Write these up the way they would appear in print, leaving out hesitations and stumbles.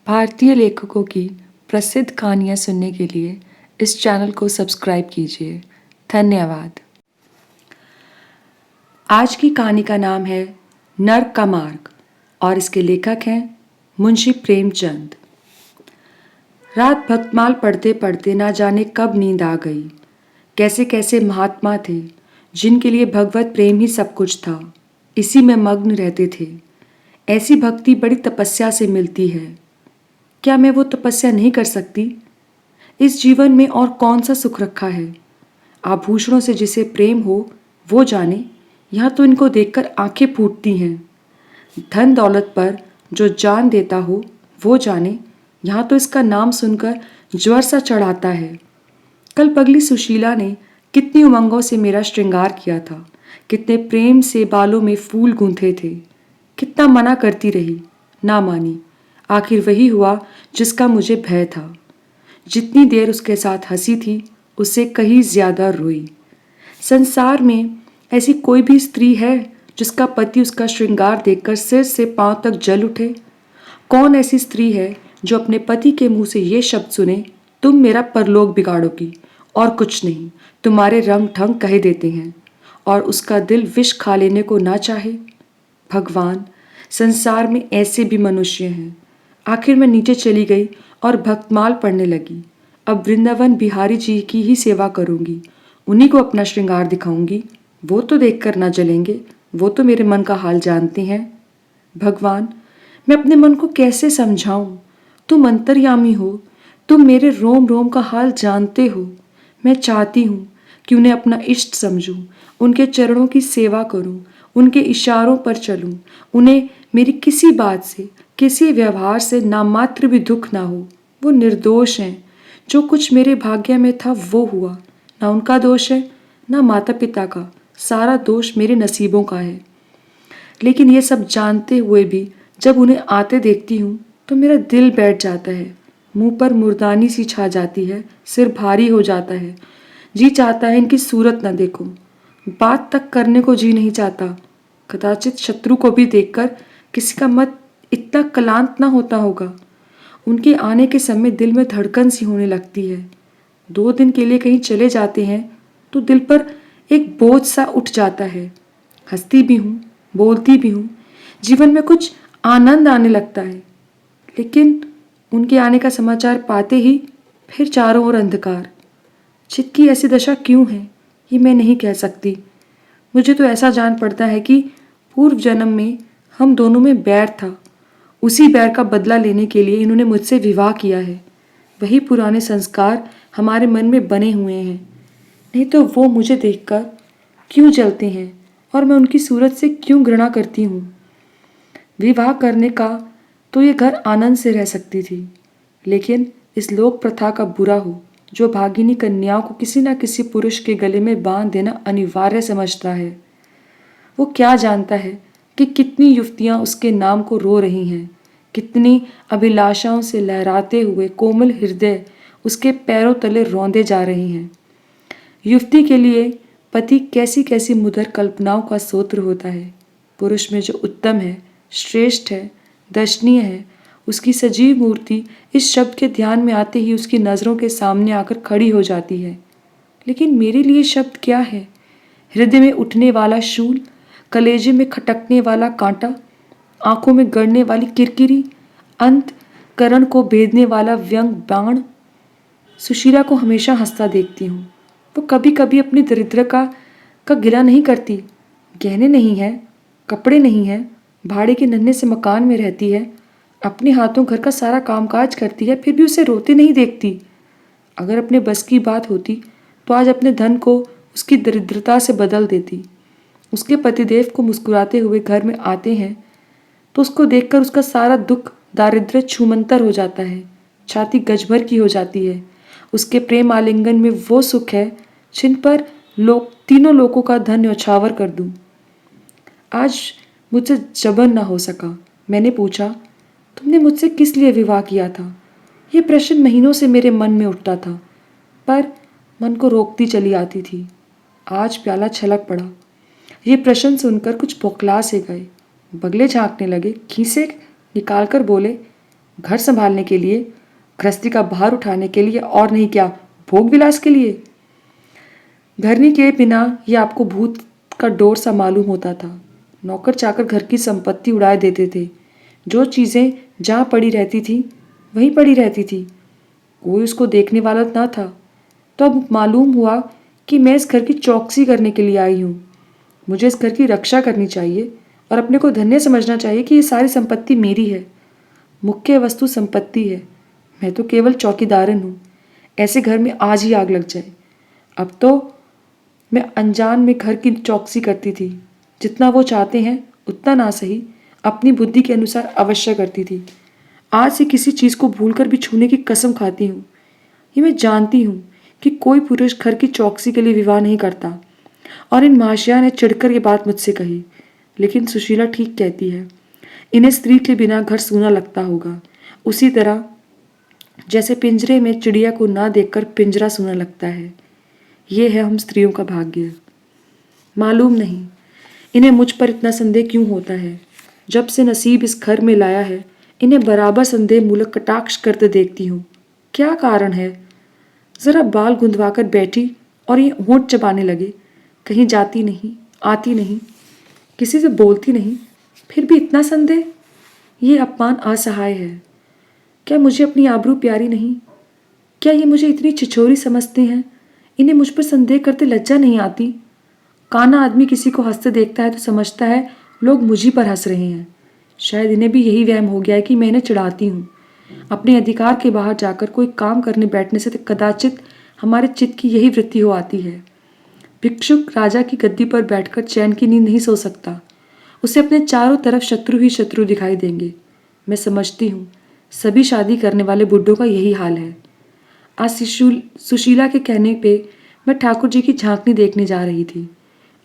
भारतीय लेखकों की प्रसिद्ध कहानियाँ सुनने के लिए इस चैनल को सब्सक्राइब कीजिए। धन्यवाद। आज की कहानी का नाम है नर्क का मार्ग और इसके लेखक हैं मुंशी प्रेमचंद। रात भक्तमाल पढ़ते पढ़ते ना जाने कब नींद आ गई। कैसे कैसे महात्मा थे जिनके लिए भगवत प्रेम ही सब कुछ था, इसी में मग्न रहते थे। ऐसी भक्ति बड़ी तपस्या से मिलती है। क्या मैं वो तपस्या नहीं कर सकती? इस जीवन में और कौन सा सुख रखा है? आभूषणों से जिसे प्रेम हो वो जाने, यहाँ तो इनको देखकर आंखें फूटती हैं। धन दौलत पर जो जान देता हो वो जाने, यहाँ तो इसका नाम सुनकर ज्वर सा चढ़ाता है। कल पगली सुशीला ने कितनी उमंगों से मेरा श्रृंगार किया था, कितने प्रेम से बालों में फूल गूंथे थे। कितना मना करती रही, ना मानी। आखिर वही हुआ जिसका मुझे भय था। जितनी देर उसके साथ हंसी थी उससे कहीं ज्यादा रोई। संसार में ऐसी कोई भी स्त्री है जिसका पति उसका श्रृंगार देखकर सिर से पांव तक जल उठे? कौन ऐसी स्त्री है जो अपने पति के मुंह से ये शब्द सुने, तुम मेरा परलोक बिगाड़ोगी और कुछ नहीं, तुम्हारे रंग ढंग कह देते हैं, और उसका दिल विष खा लेने को ना चाहे? भगवान, संसार में ऐसे भी मनुष्य हैं। आखिर मैं नीचे चली गई और भक्तमाल पढ़ने लगी। अब वृंदावन बिहारी जी की ही सेवा करूंगी, उन्हीं को अपना श्रृंगार दिखाऊंगी। वो तो देखकर ना जलेंगे, वो तो मेरे मन का हाल जानते हैं। भगवान, मैं अपने मन को कैसे समझाऊं? तुम अंतर्यामी हो, तुम मेरे रोम रोम का हाल जानते हो। मैं चाहती हूँ कि उन्हें अपना इष्ट समझूं, उनके चरणों की सेवा करूं, उनके इशारों पर चलूं, उन्हें मेरी किसी बात से, किसी व्यवहार से नामात्र भी दुख ना हो। वो निर्दोष हैं। जो कुछ मेरे भाग्य में था वो हुआ। ना उनका दोष है, ना माता पिता का। सारा दोष मेरे नसीबों का है। लेकिन ये सब जानते हुए भी जब उन्हें आते देखती हूँ तो मेरा दिल बैठ जाता है। मुंह पर मुर्दानी सी छा जाती है, सिर भारी हो जाता है। जी चाहता है इनकी सूरत न देखूं, बात तक करने को जी नहीं चाहता। कदाचित शत्रु को भी देखकर किसी का मत इतना क्लांत ना होता होगा। उनके आने के समय दिल में धड़कन सी होने लगती है। 2 दिन के लिए कहीं चले जाते हैं तो दिल पर एक बोझ सा उठ जाता है। हंसती भी हूँ, बोलती भी हूँ, जीवन में कुछ आनंद आने लगता है। लेकिन उनके आने का समाचार पाते ही फिर चारों ओर अंधकार। चित्त की ऐसी दशा क्यों है ये मैं नहीं कह सकती। मुझे तो ऐसा जान पड़ता है कि पूर्व जन्म में हम दोनों में बैर था। उसी बैर का बदला लेने के लिए इन्होंने मुझसे विवाह किया है। वही पुराने संस्कार हमारे मन में बने हुए हैं। नहीं तो वो मुझे देखकर क्यों जलते हैं और मैं उनकी सूरत से क्यों घृणा करती हूँ। विवाह करने का तो ये घर आनंद से रह सकती थी, लेकिन इस लोक प्रथा का बुरा हो जो भागिनी कन्याओं को किसी न किसी पुरुष के गले में बांध देना अनिवार्य समझता है। वो क्या जानता है कि कितनी युवतियां उसके नाम को रो रही हैं, कितनी अभिलाषाओं से लहराते हुए कोमल हृदय उसके पैरों तले रौंदे जा रही हैं। युवती के लिए पति कैसी कैसी मुदर कल्पनाओं का स्रोत होता है। पुरुष में जो उत्तम है, श्रेष्ठ है, दर्शनीय है, उसकी सजीव मूर्ति इस शब्द के ध्यान में आते ही उसकी नज़रों के सामने आकर खड़ी हो जाती है। लेकिन मेरे लिए शब्द क्या है? हृदय में उठने वाला शूल, कलेजे में खटकने वाला कांटा, आंखों में गड़ने वाली किरकिरी, अंत करण को भेदने वाला व्यंग बाण। सुशीला को हमेशा हंसता देखती हूँ। वो कभी कभी अपनी दरिद्रता का गिला नहीं करती। गहने नहीं है, कपड़े नहीं है, भाड़े के नन्हे से मकान में रहती है, अपने हाथों घर का सारा कामकाज करती है, फिर भी उसे रोते नहीं देखती। अगर अपने बस की बात होती तो आज अपने धन को उसकी दरिद्रता से बदल देती। उसके पतिदेव को मुस्कुराते हुए घर में आते हैं तो उसको देखकर उसका सारा दुख दारिद्र्य छूमंतर हो जाता है, छाती गजभर की हो जाती है। उसके प्रेम आलिंगन में वो सुख है जिन पर लोग तीनों लोगों का धन न्यौछावर कर दूं। आज मुझसे जबरन ना हो सका। मैंने पूछा, तुमने मुझसे किस लिए विवाह किया था? ये प्रश्न महीनों से मेरे मन में उठता था, पर मन को रोकती चली आती थी। आज प्याला छलक पड़ा। ये प्रश्न सुनकर कुछ बौखला से गए, बगले झांकने लगे, खीसे निकालकर बोले, घर संभालने के लिए, गृहस्थी का भार उठाने के लिए, और नहीं क्या भोग विलास के लिए? घरनी के बिना ये आपको भूत का डोर सा मालूम होता था। नौकर चाकर घर की संपत्ति उड़ाए देते थे। जो चीज़ें जहाँ पड़ी रहती थी वहीं पड़ी रहती थी, कोई उसको देखने वाला ना था। तो अब मालूम हुआ कि मैं इस घर की चौकसी करने के लिए आई हूँ। मुझे इस घर की रक्षा करनी चाहिए और अपने को धन्य समझना चाहिए कि ये सारी संपत्ति मेरी है। मुख्य वस्तु संपत्ति है, मैं तो केवल चौकीदारन हूँ। ऐसे घर में आज ही आग लग जाए। अब तो मैं अनजान में घर की चौकसी करती थी, जितना वो चाहते हैं उतना ना सही, अपनी बुद्धि के अनुसार अवश्य करती थी। आज से किसी चीज़ को भूलकर भी छूने की कसम खाती हूँ। ये मैं जानती हूँ कि कोई पुरुष घर की चौकसी के लिए विवाह नहीं करता, और इन महाशया ने चिढ़कर ये बात मुझसे कही। लेकिन सुशीला ठीक कहती है, इन्हें स्त्री के बिना घर सूना लगता होगा, उसी तरह जैसे पिंजरे में चिड़िया को ना देखकर पिंजरा सूना लगता है। ये है हम स्त्रियों का भाग्य। मालूम नहीं इन्हें मुझ पर इतना संदेह क्यों होता है। जब से नसीब इस घर में लाया है, इन्हें बराबर संदेह मूलक कटाक्ष करते देखती हूँ। क्या कारण है? जरा बाल गुंदवाकर बैठी और ये होंठ चबाने लगे। कहीं जाती नहीं, आती नहीं, किसी से बोलती नहीं, फिर भी इतना संदेह। ये अपमान असहाय है। क्या मुझे अपनी आबरू प्यारी नहीं? क्या ये मुझे इतनी छिछोरी समझते हैं? इन्हें मुझ पर संदेह करते लज्जा नहीं आती? काना आदमी किसी को हंसते देखता है तो समझता है लोग मुझी पर हंस रहे हैं। शायद इन्हें भी यही वहम हो गया है कि मैं इन्हें चिढ़ाती हूँ। अपने अधिकार के बाहर जाकर कोई काम करने बैठने से कदाचित हमारे चित्त की यही वृत्ति हो आती है। भिक्षुक राजा की गद्दी पर बैठकर चैन की नींद नहीं सो सकता। उसे अपने चारों तरफ शत्रु ही शत्रु दिखाई देंगे। मैं समझती हूँ सभी शादी करने वाले बुड्ढों का यही हाल है। आज सुशीला के कहने पे मैं ठाकुर जी की झांकनी देखने जा रही थी।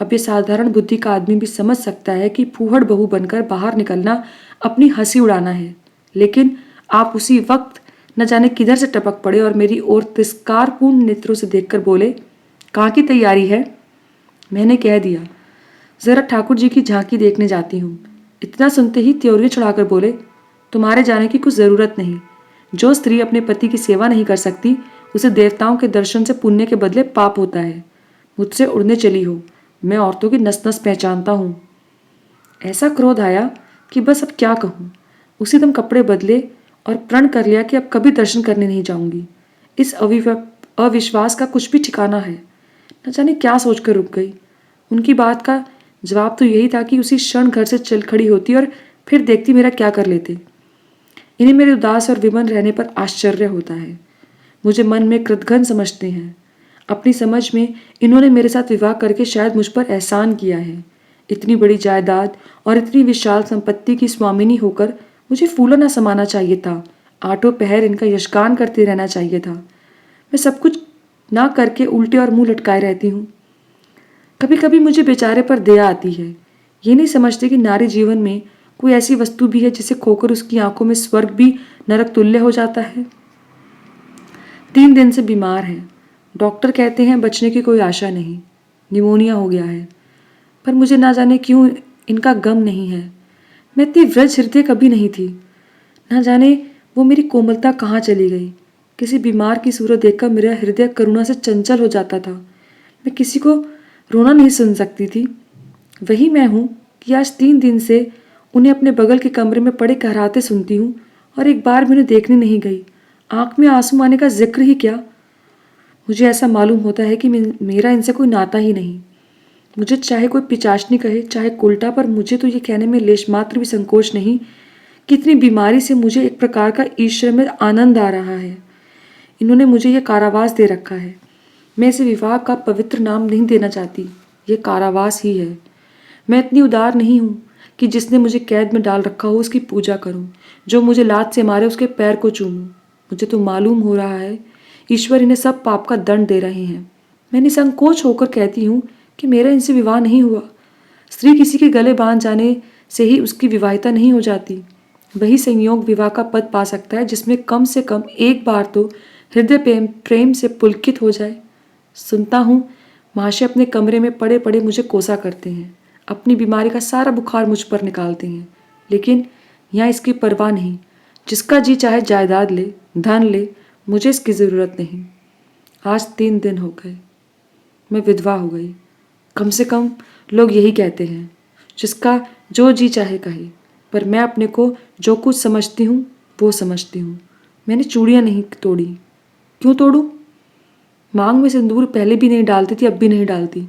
अब ये साधारण बुद्धि का आदमी भी समझ सकता है कि फूहड़ बहू बनकर बाहर निकलना अपनी हंसी उड़ाना है। लेकिन आप उसी वक्त न जाने किधर से टपक पड़े और मेरी ओर तिरस्कारपूर्ण नेत्रों से देखकर बोले, कहाँ की तैयारी है? मैंने कह दिया, जरा ठाकुर जी की झांकी देखने जाती हूँ। इतना सुनते ही त्योरियां चढ़ाकर बोले, तुम्हारे जाने की कुछ ज़रूरत नहीं। जो स्त्री अपने पति की सेवा नहीं कर सकती, उसे देवताओं के दर्शन से पुण्य के बदले पाप होता है। मुझसे उड़ने चली हो, मैं औरतों की नस नस पहचानता हूँ। ऐसा क्रोध आया कि बस अब क्या कहूँ। उसी दम कपड़े बदले और प्रण कर लिया कि अब कभी दर्शन करने नहीं जाऊंगी। इस अविश्वास का कुछ भी ठिकाना है। न जाने क्या सोचकर रुक गई। उनकी बात का जवाब तो यही था कि उसी क्षण घर से चल खड़ी होती और फिर देखती मेरा क्या कर लेते। इन्हें मेरे उदास और विमन रहने पर आश्चर्य होता है। मुझे मन में कृतघ्न समझते हैं। अपनी समझ में इन्होंने मेरे साथ विवाह करके शायद मुझ पर एहसान किया है। इतनी बड़ी जायदाद और इतनी विशाल संपत्ति की स्वामिनी होकर मुझे फूला ना समाना चाहिए था। आठों पहर इनका यशगान करते रहना चाहिए था। मैं सब कुछ ना करके उल्टे और मुंह लटकाए रहती हूँ। कभी कभी मुझे बेचारे पर दया आती है। ये नहीं समझते कि नारी जीवन में कोई ऐसी वस्तु भी है जिसे खोकर उसकी आंखों में स्वर्ग भी नरक तुल्य हो जाता है। 3 दिन से बीमार है। डॉक्टर कहते हैं बचने की कोई आशा नहीं, निमोनिया हो गया है। पर मुझे ना जाने क्यों इनका गम नहीं है। मैं इतनी वृद्ध हृदय कभी नहीं थी। ना जाने वो मेरी कोमलता कहाँ चली गई। किसी बीमार की सूरत देखकर मेरा हृदय करुणा से चंचल हो जाता था। मैं किसी को रोना नहीं सुन सकती थी। वही मैं हूँ कि आज 3 दिन से उन्हें अपने बगल के कमरे में पड़े कहराते सुनती हूँ और एक बार भी उन्हें देखने नहीं गई। आंख में आंसू आने का जिक्र ही क्या। मुझे ऐसा मालूम होता है कि मेरा इनसे कोई नाता ही नहीं। मुझे चाहे कोई पिचाशनी कहे चाहे उल्टा, पर मुझे तो ये कहने में लेश मात्र भी संकोच नहीं कि इतनी बीमारी से मुझे एक प्रकार का ईश्वर में आनंद आ रहा है। इन्होंने मुझे ये कारावास दे रखा है। मैं इसे विवाह का पवित्र नाम नहीं देना चाहती, ये कारावास ही है। मैं इतनी उदार नहीं हूँ कि जिसने मुझे कैद में डाल रखा हो उसकी पूजा करूँ, जो मुझे लात से मारे उसके पैर को चूमूं। मुझे तो मालूम हो रहा है ईश्वर इन्हें सब पाप का दंड दे रहे हैं। मैं निसंकोच होकर कहती हूँ कि मेरा इनसे विवाह नहीं हुआ। स्त्री किसी के गले बांध जाने से ही उसकी विवाहिता नहीं हो जाती। वही संयोग विवाह का पद पा सकता है जिसमें कम से कम एक बार तो हृदय प्रेम से पुलकित हो जाए। सुनता हूँ महाशय अपने कमरे में पड़े पड़े मुझे कोसा करते हैं, अपनी बीमारी का सारा बुखार मुझ पर निकालते हैं। लेकिन यहाँ इसकी परवाह नहीं। जिसका जी चाहे जायदाद ले, धन ले, मुझे इसकी ज़रूरत नहीं। आज 3 दिन हो गए, मैं विधवा हो गई। कम से कम लोग यही कहते हैं, जिसका जो जी चाहे कहे। पर मैं अपने को जो कुछ समझती हूँ वो समझती हूँ। मैंने चूड़ियाँ नहीं तोड़ी। क्यों तोड़ूं? मांग में सिंदूर पहले भी नहीं डालती थी, अब भी नहीं डालती।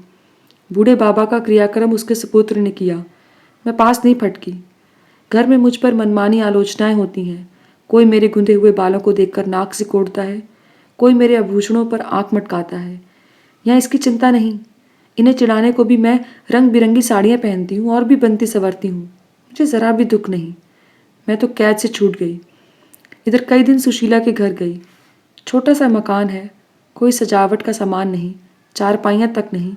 बूढ़े बाबा का क्रियाक्रम उसके सुपुत्र ने किया। मैं पास नहीं फटकी। घर में मुझ पर मनमानी आलोचनाएं होती हैं। कोई मेरे गुंदे हुए बालों को देखकर नाक सिकोड़ता है, कोई मेरे आभूषणों पर आंख मटकाता है। यहाँ इसकी चिंता नहीं। इन्हें चिढ़ाने को भी मैं रंग बिरंगी साड़ियाँ पहनती हूँ और भी बनती संवरती हूँ। मुझे ज़रा भी दुख नहीं। मैं तो कैद से छूट गई। इधर कई दिन सुशीला के घर गई। छोटा सा मकान है, कोई सजावट का सामान नहीं, चारपाइयाँ तक नहीं,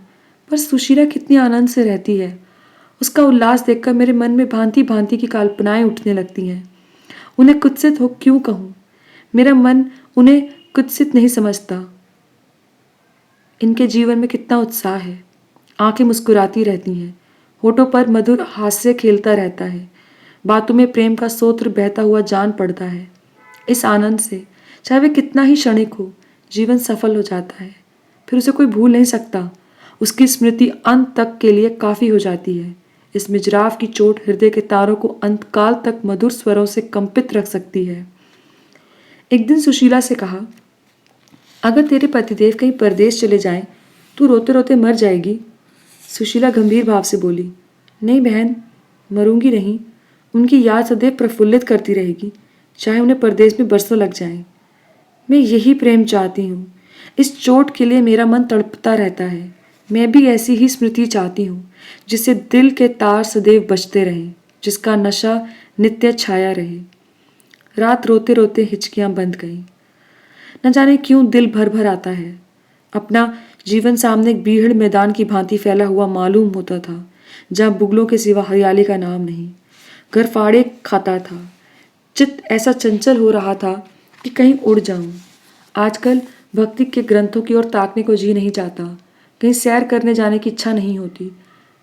पर सुशीला कितनी आनंद से रहती है। उसका उल्लास देखकर मेरे मन में भांति भांति की कल्पनाएं उठने लगती हैं। उन्हें कुत्सित हो क्यों कहूँ? मेरा मन उन्हें कुत्सित नहीं समझता। इनके जीवन में कितना उत्साह है। आंखें मुस्कुराती रहती हैं, होठों पर मधुर हास्य खेलता रहता है, बातों में प्रेम का सोत्र बहता हुआ जान पड़ता है। इस आनंद से, चाहे वे कितना ही क्षणिक हो, जीवन सफल हो जाता है। फिर उसे कोई भूल नहीं सकता। उसकी स्मृति अंत तक के लिए काफ़ी हो जाती है। इस मिजराव की चोट हृदय के तारों को अंतकाल तक मधुर स्वरों से कंपित रख सकती है। एक दिन सुशीला से कहा, अगर तेरे पतिदेव कहीं परदेश चले जाएं, तू रोते रोते मर जाएगी। सुशीला गंभीर भाव से बोली, नहीं बहन, मरूंगी नहीं। उनकी याद सदैव प्रफुल्लित करती रहेगी, चाहे उन्हें परदेश में बरसों लग जाएं। मैं यही प्रेम चाहती हूँ। इस चोट के लिए मेरा मन तड़पता रहता है। मैं भी ऐसी ही स्मृति चाहती हूँ, जिससे दिल के तार सदैव बजते रहें, जिसका नशा नित्य छाया रहे। रात रोते रोते हिचकियाँ बंध गईं। न जाने क्यों दिल भर भर आता है। अपना जीवन सामने एक बीहड़ मैदान की भांति फैला हुआ मालूम होता था, जहाँ बुगलों के सिवा हरियाली का नाम नहीं। घर फाड़े खाता था। चित्त ऐसा चंचल हो रहा था कि कहीं उड़ जाऊं। आजकल भक्ति के ग्रंथों की ओर ताकने को जी नहीं चाहता। कहीं सैर करने जाने की इच्छा नहीं होती।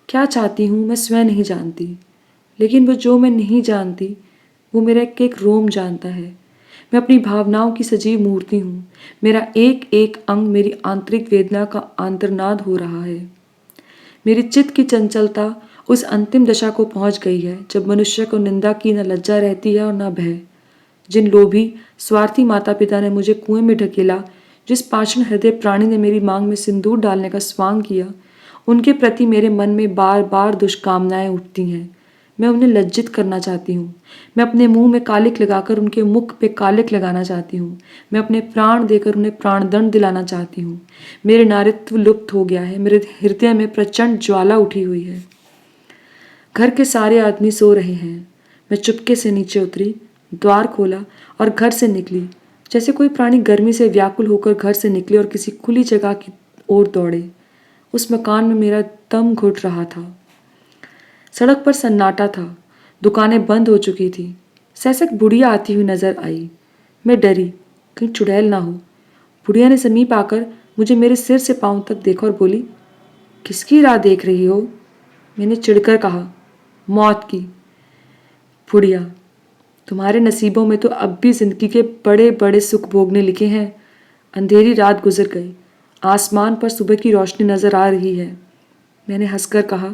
क्या चाहती हूँ मैं स्वयं नहीं जानती। लेकिन वो जो मैं नहीं जानती, वो मेरा एक रोम जानता है। मैं अपनी भावनाओं की सजीव मूर्ति हूँ। मेरा एक एक अंग मेरी आंतरिक वेदना का आंतरनाद हो रहा है। मेरी चित्त की चंचलता उस अंतिम दशा को पहुंच गई है, जब मनुष्य को निंदा की न लज्जा रहती है और न भय। जिन लोभी स्वार्थी माता पिता ने मुझे कुएं में ढकेला, जिस पाषाण हृदय प्राणी ने मेरी मांग में सिंदूर डालने का स्वांग किया, उनके प्रति मेरे मन में बार बार दुष्कामनाएं उठती हैं। मैं उन्हें लज्जित करना चाहती हूँ। मैं अपने मुंह में कालिक लगाकर उनके मुख पे कालिक लगाना चाहती हूँ। मैं अपने प्राण देकर उन्हें प्राणदंड दिलाना चाहती हूँ। मेरे नारित्व लुप्त हो गया है। मेरे हृदय में प्रचंड ज्वाला उठी हुई है। घर के सारे आदमी सो रहे हैं। मैं चुपके से नीचे उतरी, द्वार खोला और घर से निकली, जैसे कोई प्राणी गर्मी से व्याकुल होकर घर से निकले और किसी खुली जगह की ओर दौड़े। उस मकान में मेरा दम घुट रहा था। सड़क पर सन्नाटा था। दुकानें बंद हो चुकी थी। सहसक बुढ़िया आती हुई नजर आई। मैं डरी, कहीं चुड़ैल ना हो। बुढ़िया ने समीप आकर मुझे मेरे सिर से पांव तक देखा और बोली, किसकी राह देख रही हो? मैंने चिढ़कर कहा, मौत की। बुढ़िया, तुम्हारे नसीबों में तो अब भी जिंदगी के बड़े बड़े सुख भोगने लिखे हैं। अंधेरी रात गुजर गई। आसमान पर सुबह की रोशनी नजर आ रही है। मैंने हंसकर कहा,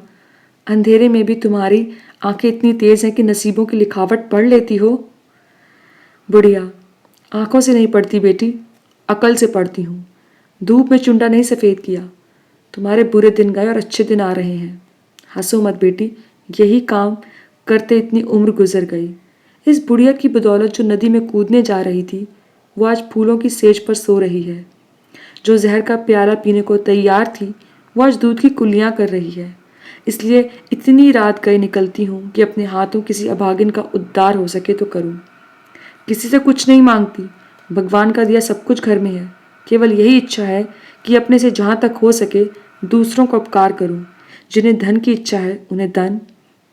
अंधेरे में भी तुम्हारी आंखें इतनी तेज हैं कि नसीबों की लिखावट पढ़ लेती हो। बुढ़िया, आंखों से नहीं पढ़ती बेटी, अकल से पढ़ती हूँ। धूप में चुंडा नहीं सफ़ेद किया। तुम्हारे बुरे दिन गए और अच्छे दिन आ रहे हैं। हंसो मत बेटी, यही काम करते इतनी उम्र गुजर गई। इस बुढ़िया की बदौलत जो नदी में कूदने जा रही थी, वो आज फूलों की सेज पर सो रही है। जो जहर का प्याला पीने को तैयार थी, वो आज दूध की कुल्लियाँ कर रही है। इसलिए इतनी रात गए निकलती हूँ कि अपने हाथों किसी अभागिन का उद्धार हो सके तो करूँ। किसी से कुछ नहीं मांगती। भगवान का दिया सब कुछ घर में है। केवल यही इच्छा है कि अपने से जहाँ तक हो सके दूसरों को उपकार करूँ। जिन्हें धन की इच्छा है उन्हें धन,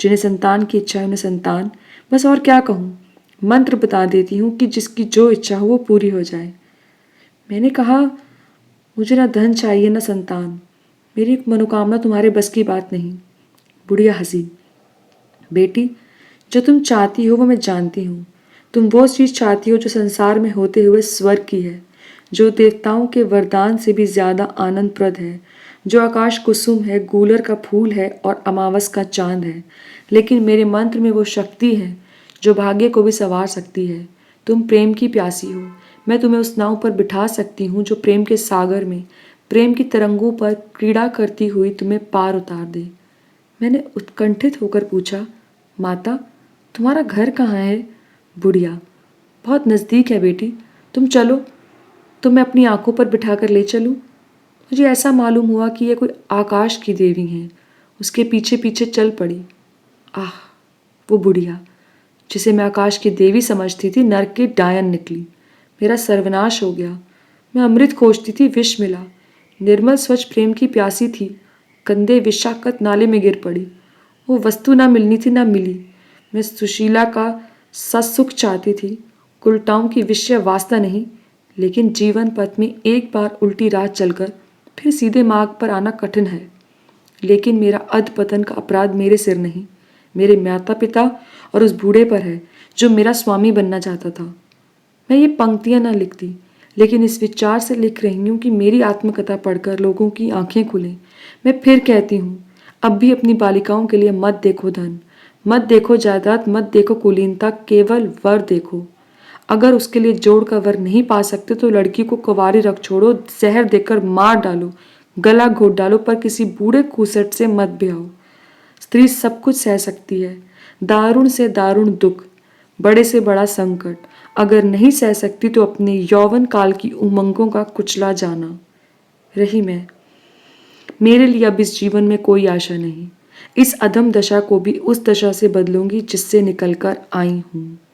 जिन्हें संतान की इच्छा है उन्हें संतान। बस और क्या कहूँ। मंत्र बता देती हूँ कि जिसकी जो इच्छा हो वो पूरी हो जाए। मैंने कहा, मुझे ना धन चाहिए ना संतान। मेरी मनोकामना तुम्हारे बस की बात नहीं। बुढ़िया हंसी। बेटी, जो तुम चाहती हो वो मैं जानती हूँ। तुम वो चीज़ चाहती हो जो संसार में होते हुए स्वर्ग की है, जो देवताओं के वरदान से भी ज्यादा आनंदप्रद है, जो आकाश कुसुम है, गूलर का फूल है और अमावस का चांद है। लेकिन मेरे मंत्र में वो शक्ति है जो भाग्य को भी संवार सकती है। तुम प्रेम की प्यासी हो। मैं तुम्हें उस नाव पर बिठा सकती हूँ जो प्रेम के सागर में, प्रेम की तरंगों पर क्रीड़ा करती हुई तुम्हें पार उतार दे। मैंने उत्कंठित होकर पूछा, माता, तुम्हारा घर कहाँ है? बुढ़िया, बहुत नज़दीक है बेटी, तुम चलो, तो मैं अपनी आंखों पर बिठाकर ले चलूं। मुझे ऐसा मालूम हुआ कि यह कोई आकाश की देवी हैं। उसके पीछे पीछे चल पड़ी। आह, वो बुढ़िया जिसे मैं आकाश की देवी समझती थी, नर्क की डायन निकली। मेरा सर्वनाश हो गया। मैं अमृत खोजती थी, विष मिला। निर्मल स्वच्छ प्रेम की प्यासी थी, गंदे विषाक्त नाले में गिर पड़ी। वो वस्तु ना मिलनी थी, ना मिली। मैं सुशीला का सत्सुख चाहती थी, कुलटाओं की विषय वास्ता नहीं। लेकिन जीवन पथ में एक बार उल्टी राह चलकर फिर सीधे मार्ग पर आना कठिन है। लेकिन मेरा अधपतन का अपराध मेरे सिर नहीं, मेरे माता पिता और उस बूढ़े पर है जो मेरा स्वामी बनना चाहता था। मैं ये पंक्तियां ना लिखती, लेकिन इस विचार से लिख रही हूँ कि मेरी आत्मकथा पढ़कर लोगों की आंखें खुलें। मैं फिर कहती हूँ, अब भी अपनी बालिकाओं के लिए मत देखो धन, मत देखो जायदाद, मत देखो कुलीनता, केवल वर देखो। अगर उसके लिए जोड़ का वर नहीं पा सकते तो लड़की को कुंवारी रख छोड़ो, जहर देकर मार डालो, गला घोट डालो, पर किसी बूढ़े खूसट से मत ब्याहो। स्त्री सब कुछ सह सकती है, दारुण से दारुण दुख, बड़े से बड़ा संकट। अगर नहीं सह सकती तो अपने यौवन काल की उमंगों का कुचला जाना। रही मैं, मेरे लिए अब इस जीवन में कोई आशा नहीं। इस अधम दशा को भी उस दशा से बदलूंगी जिससे निकलकर आई हूं।